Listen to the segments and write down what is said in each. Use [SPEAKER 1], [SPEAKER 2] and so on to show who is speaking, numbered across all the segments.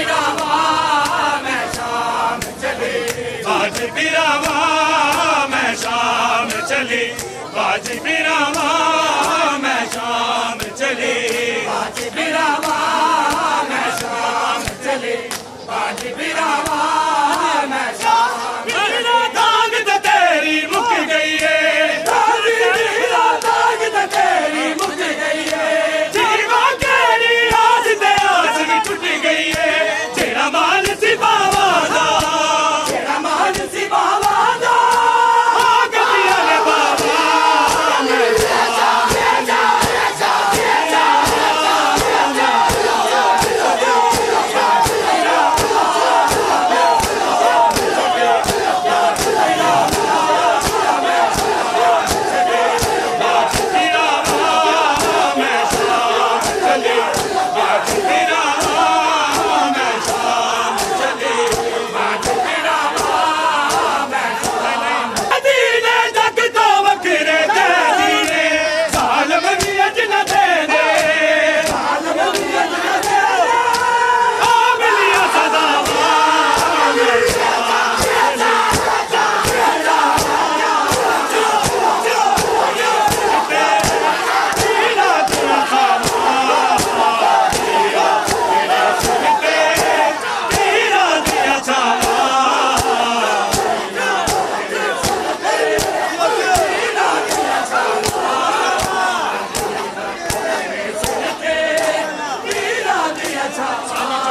[SPEAKER 1] बिरावा मैं शाम चली, बाज बिरावा मैं शाम चली, बाज बिरावा मैं शाम चली, बाज बिरावा मैं शाम चली, बाज बिरावा मैं शाम चली। दाग तो तेरी मुक गई है, दाग तो तेरी मुक गई है, जीवा केरी आस ते आस भी टूट गई है, तेरा मान सी बावा दा, तेरा मान सी बावा दा, गलिया ने बाबा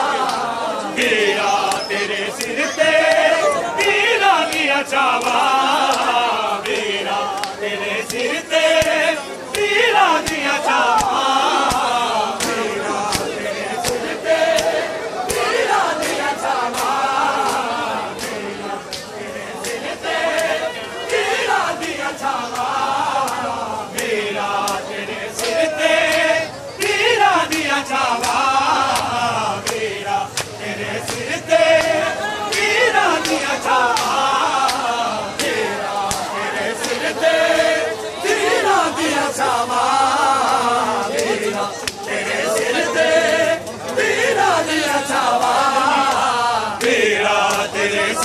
[SPEAKER 1] चावा, वीरा तेरे सिर ते पीरा दिया चावा, वीरा तेरे सिर ते पीरा दिया चावा, वीरा तेरे सिर ते पीरा दिया चावा, वीरा तेरे सिर ते पीरा दिया चावा, वीरा तेरे सिर ते पीरा दिया चावा, चावा, वीरा तेरे सिर ते पीरा दिया चावा, वीरा तेरे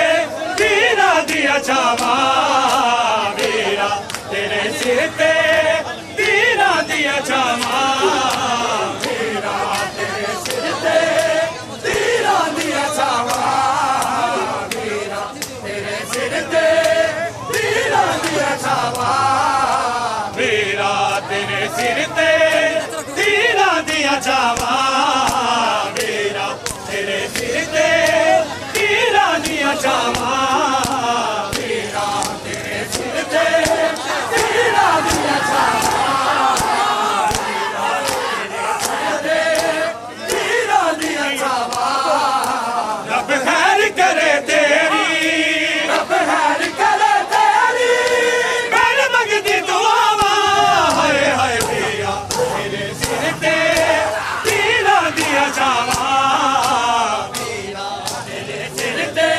[SPEAKER 1] सिर ते पीरा दिया चावा, वीरा तेरे सिर ते पीरा दिया चावा, वीरा तेरे सिर ते पीरा दिया चावा, वीरा तेरे सिर ते पीरा दिया चावा, वीरा तेरे सिर ते पीरा दिया चावा, वीरा तेरे सिर ते पीरा दिया चावा, वीरा तेरे सिर ते पीरा दिया चावा, वीरा तेरे सिर ते पीरा दिया चावा, रब खैर करे तेरी, रब खैर करे तेरी, मैंने मंगती दुआवा, हाय हाय वीरा तेरे सिर ते पीरा दिया चावा, वीरा तेरे सिर ते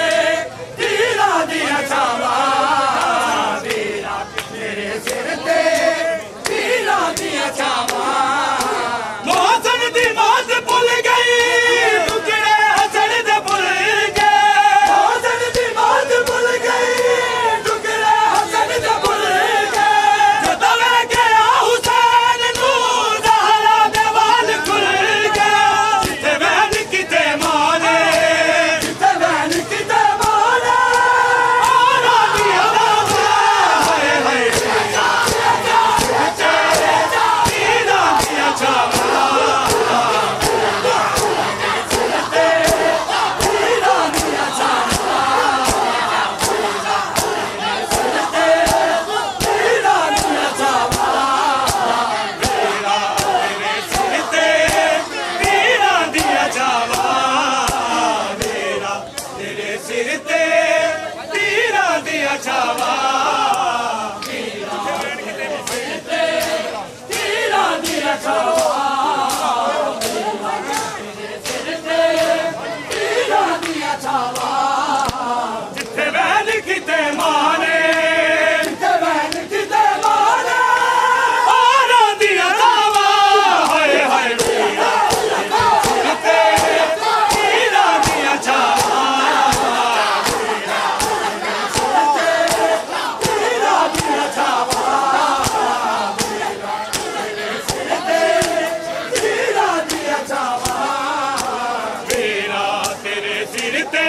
[SPEAKER 1] सिर ते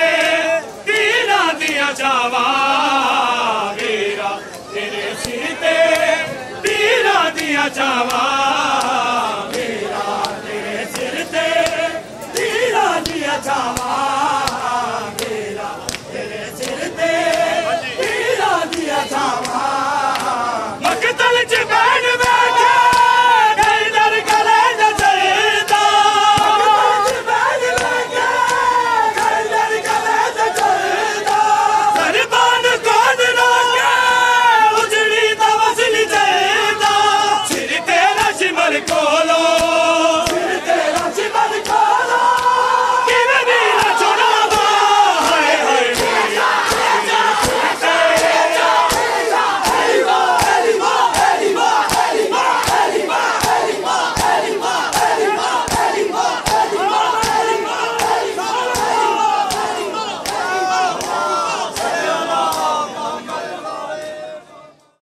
[SPEAKER 1] तीरां दियां छावां वीरा तेरे सिर ते तीरां दियां छावां